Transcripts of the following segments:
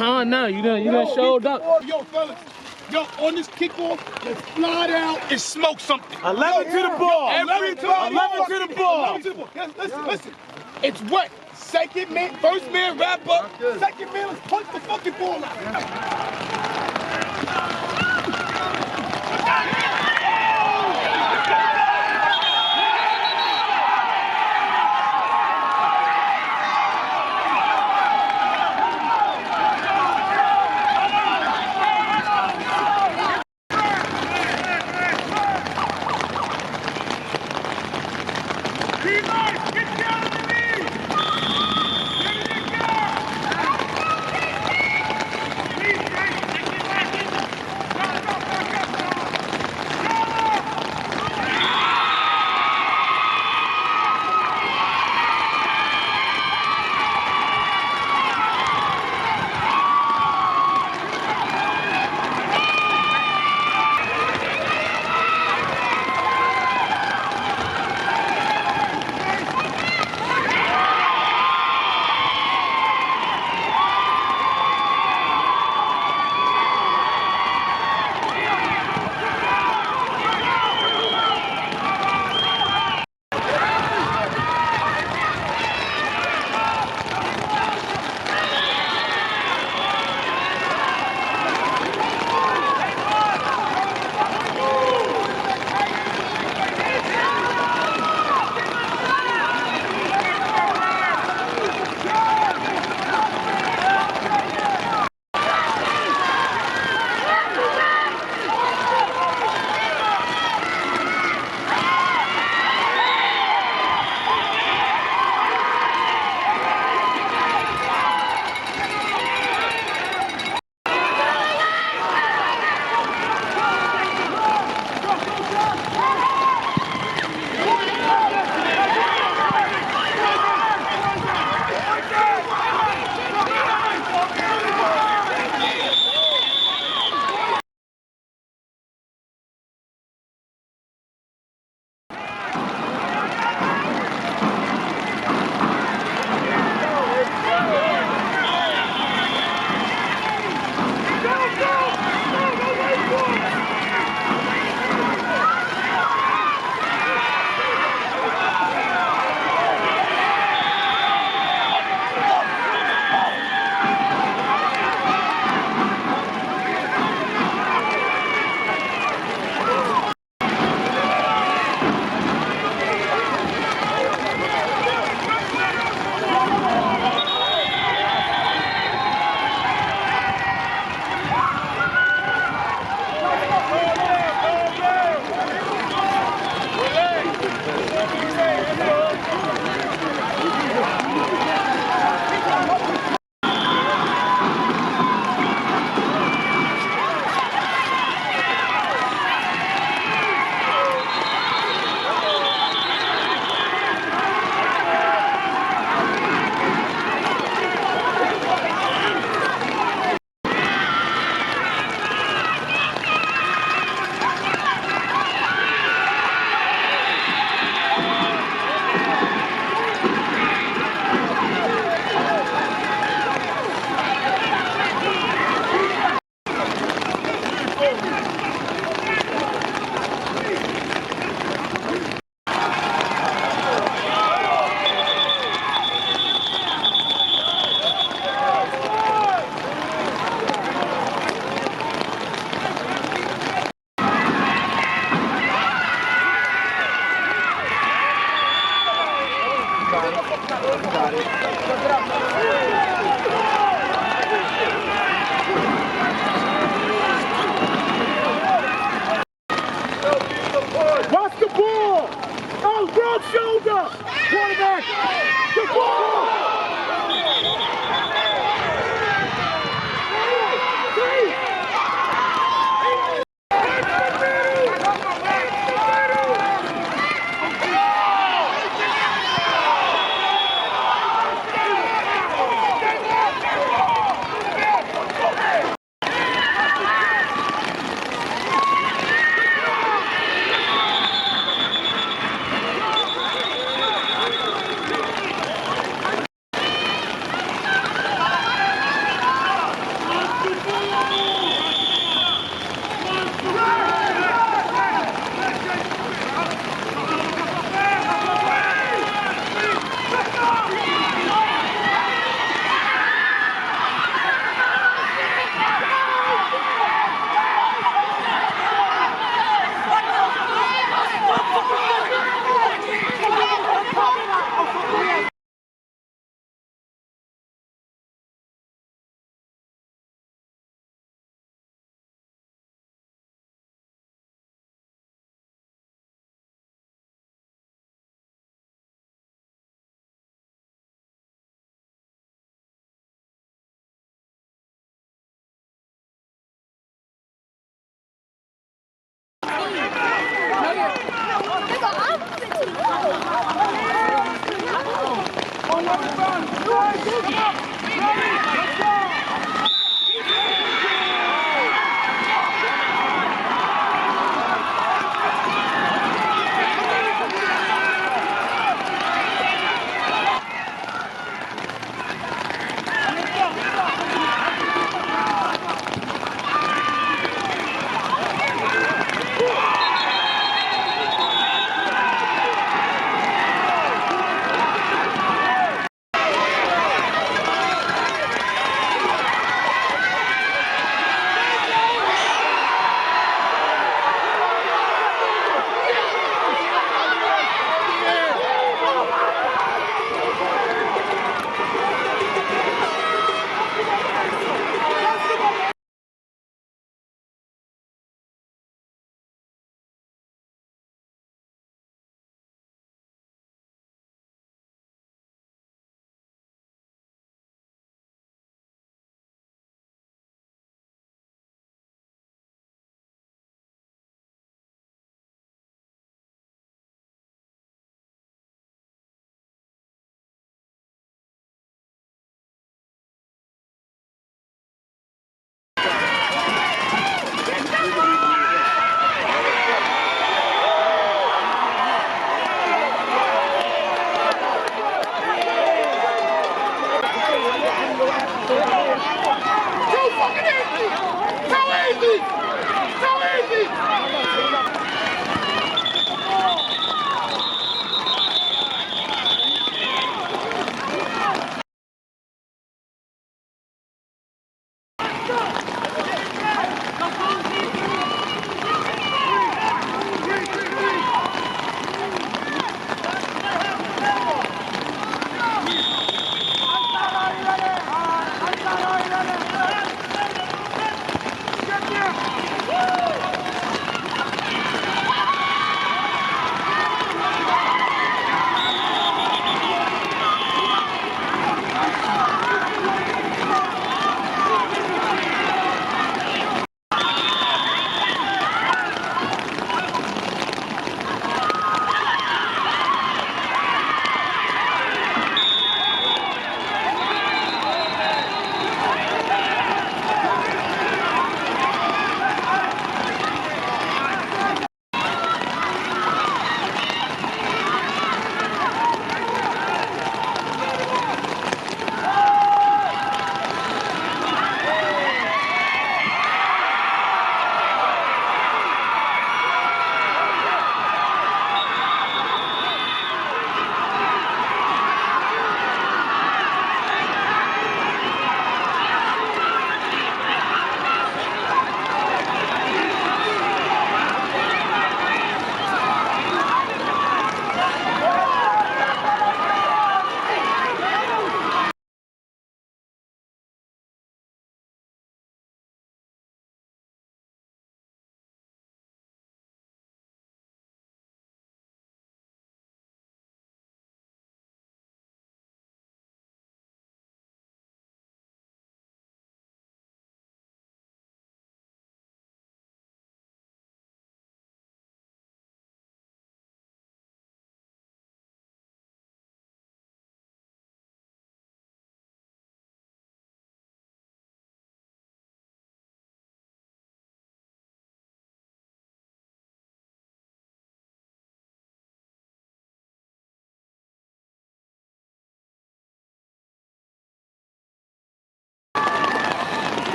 time now. You done showed up. Yo, fellas. Yo, on this kickoff, let's fly down and smoke something. 11 to the ball. 11 to the ball. 11 to the ball. 11 to the ball. Listen. It's wet. Second man, first man wrap up. Second man, let's punch the fucking ball out.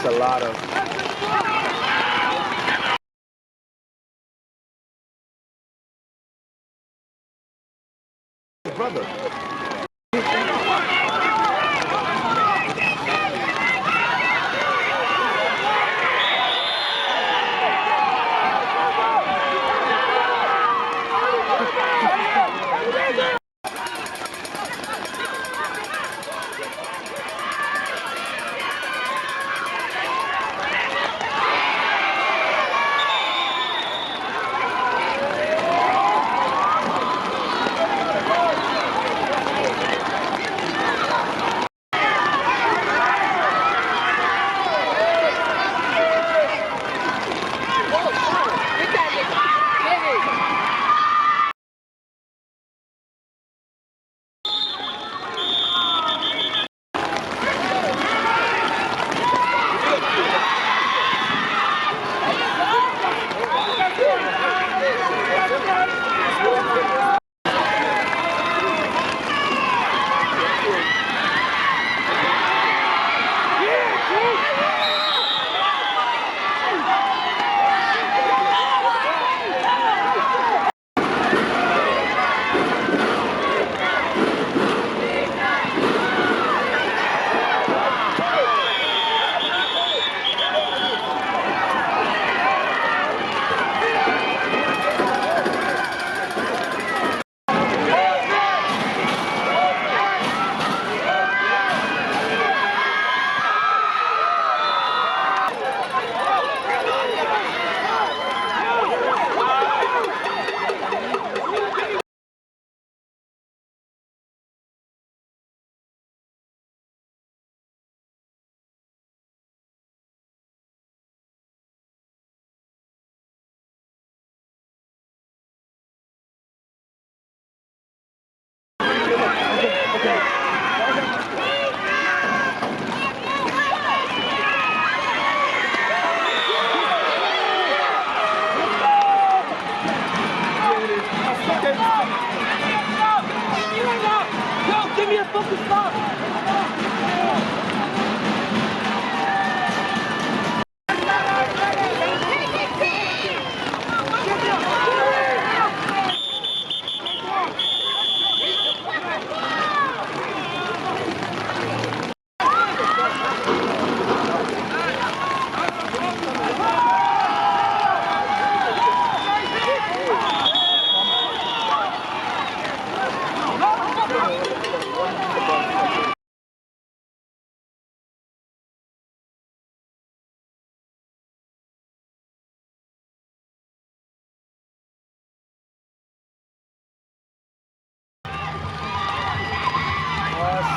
It's a lot of. Brother.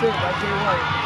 it. That's Jay White.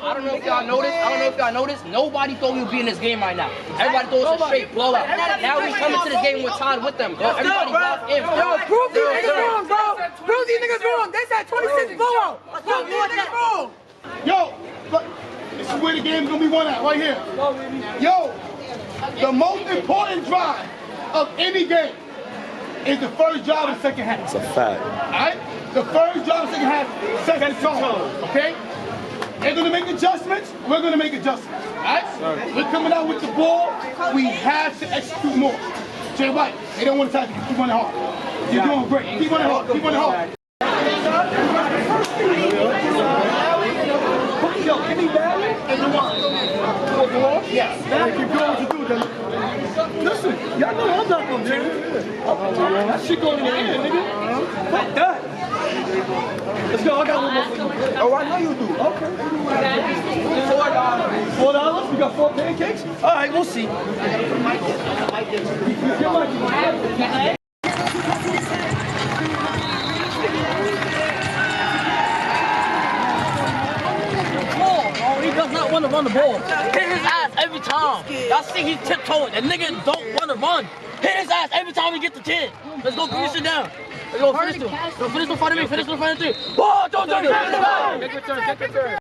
I don't know if y'all noticed. Nobody thought we would be in this game right now. Everybody thought it was a straight blowout. Now we coming to this game with time with them, bro. Everybody locked in, bro. Yo, prove these niggas wrong, bro. Prove these niggas wrong. They said 26 blowout. Prove these niggas wrong. Yo, look, this is where the game's gonna be won at, right here. Yo, the most important drive of any game is the first drive of the second half. It's a fact. Alright? The first drive of the second half sets the tone, okay? They're gonna make adjustments, we're gonna make adjustments. Alright? We're coming out with the ball, we have to execute more. Jay White, they don't want to tackle you, keep running hard. You're doing great. Keep running hard, keep running hard. Yo, give me that and the one. Yes. Keep doing what you do, then. Listen, y'all know I'm not gonna do it. That shit going in the air, nigga. Fuck that. Let's go, I got one more. Oh, I know you do. Okay. $4? We got 4 pancakes? All right, we'll see. He does not want to run the ball. Hit his ass every time. Y'all see he's tiptoeing. That nigga don't want to run. Hit his ass every time he gets the 10. Let's go, finish it down. Let's go, finish it. Go, finish the fight of me. Finish the fight of 3. Oh, don't do it. Take your turn, take your turn.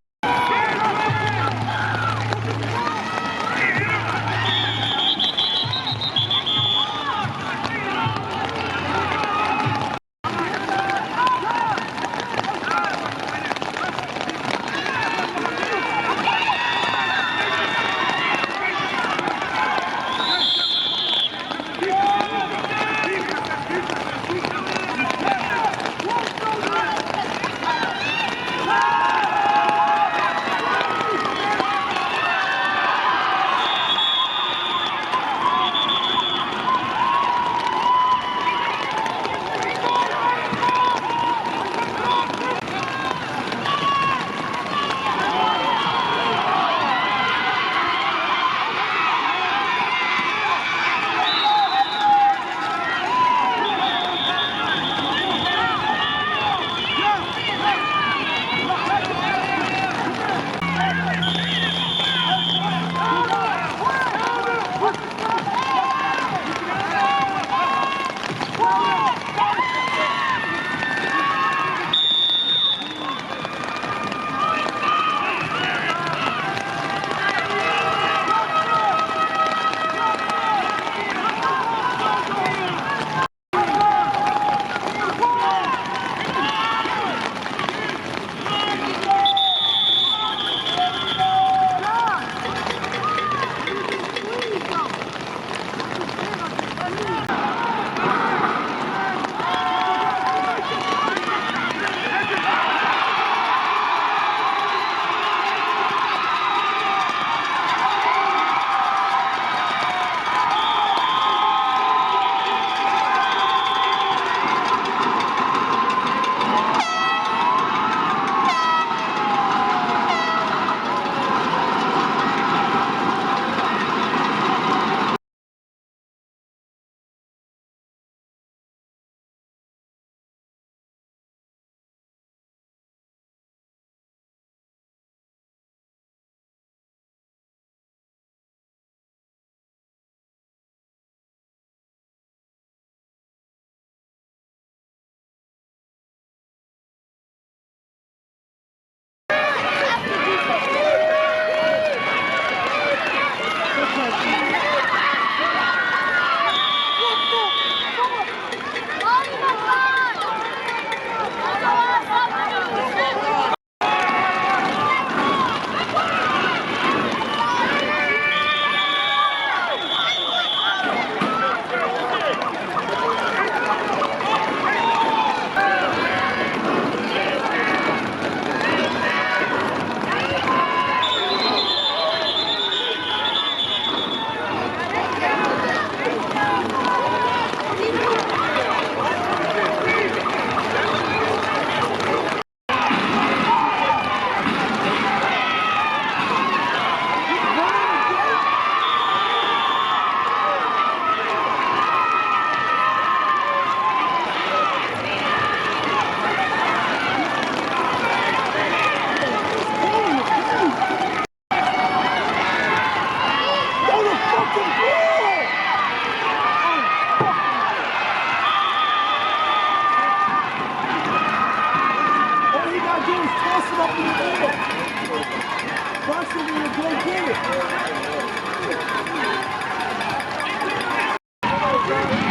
Hey!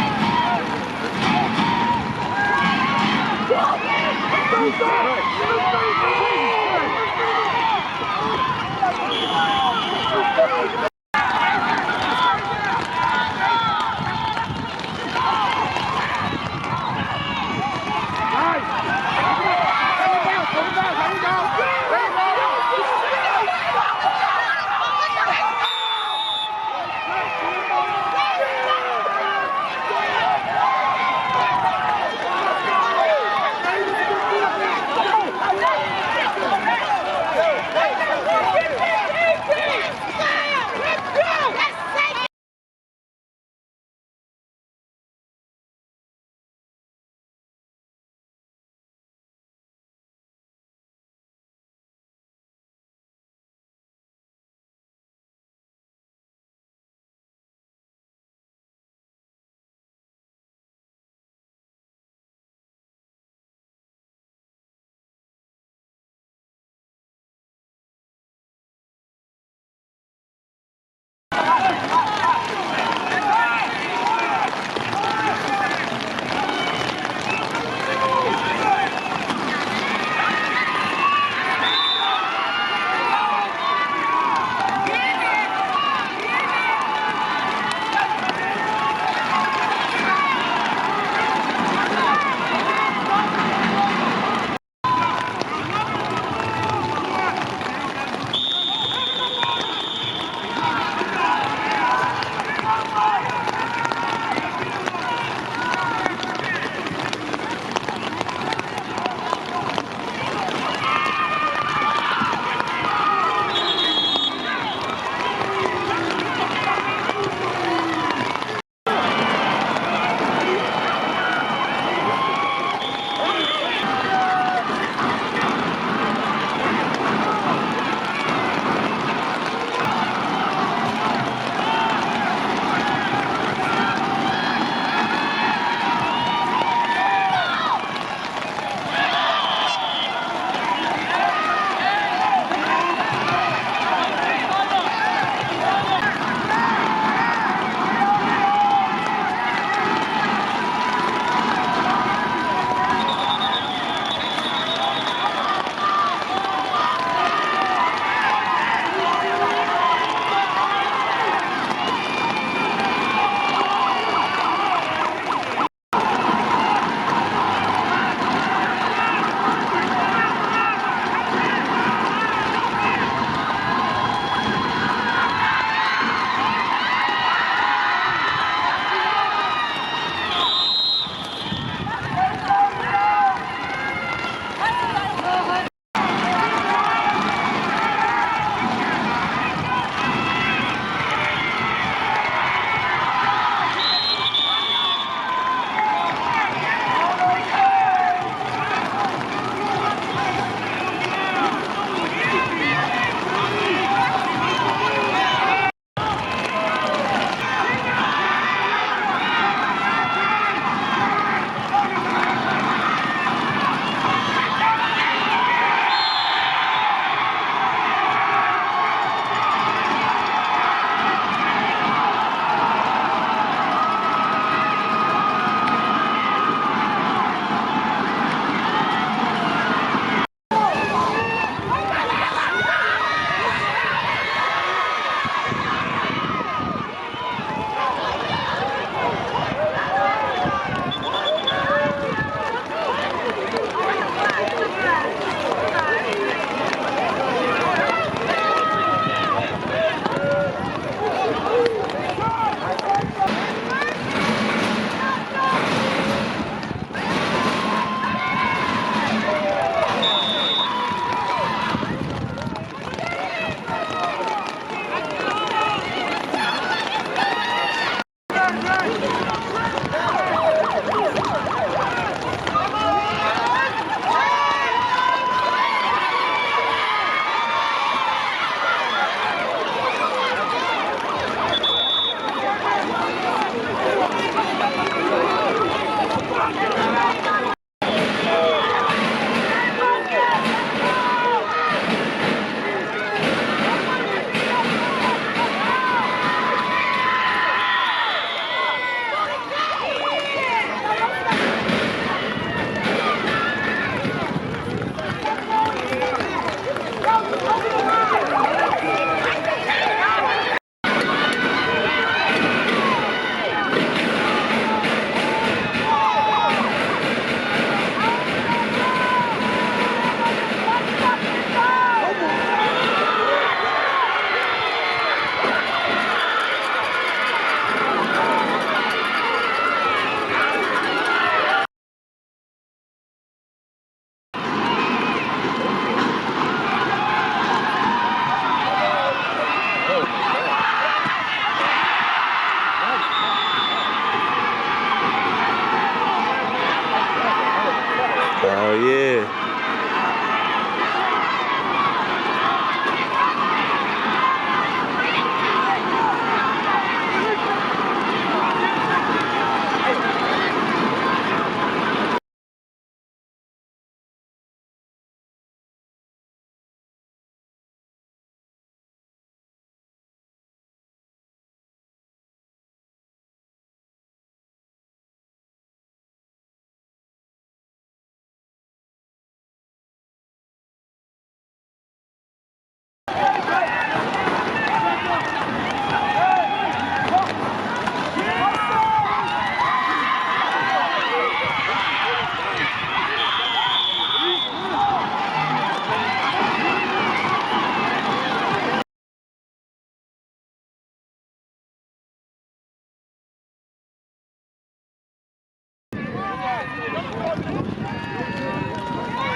Oh, yeah.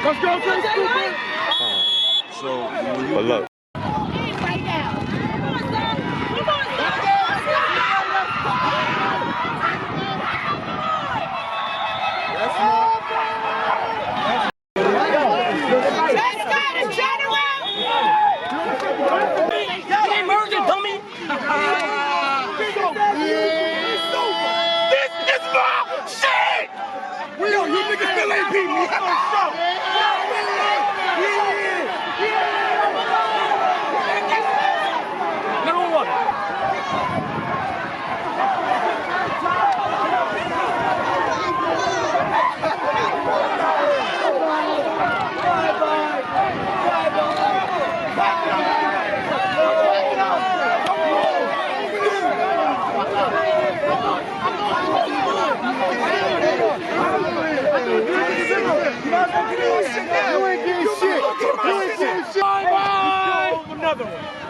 Let's go, stupid. But look. You niggas still ain't beat me. Have a show. Number one.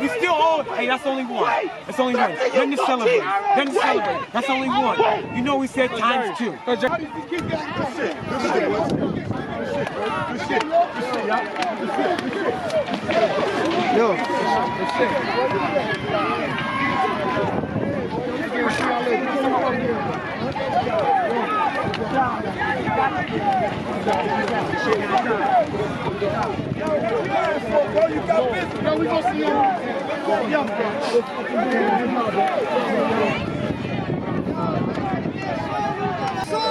We still owe. Hey, that's only one. That's only one. Then to celebrate. Then to celebrate. That's only one. You know we said times two. Good shit. Yo. No, we gonna see you.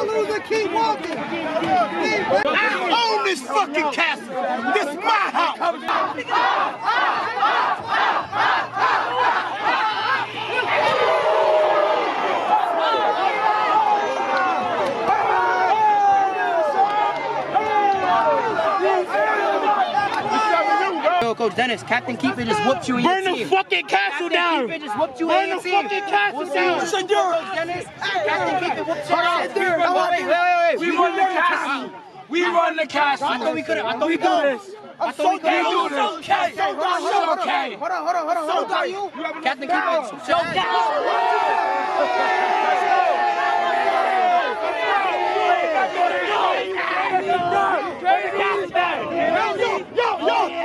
Loser, keep walking. I own this fucking castle. This is my house. Coach Dennis, Captain Keeper just whooped you in Burn your the team. fucking castle down. Captain Keeper just whooped you Burn in your the team. fucking castle down. Coach Dennis, Captain Keeper whooped you in your team. Wait. We run the castle. We run the castle. I thought we could. I thought we could. I thought we could. Okay. Okay. Hold on. So are you? Captain Keeper. So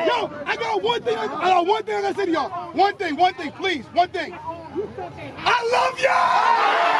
Yo, I got one thing I gotta say to y'all. One thing, please, one thing. I love y'all!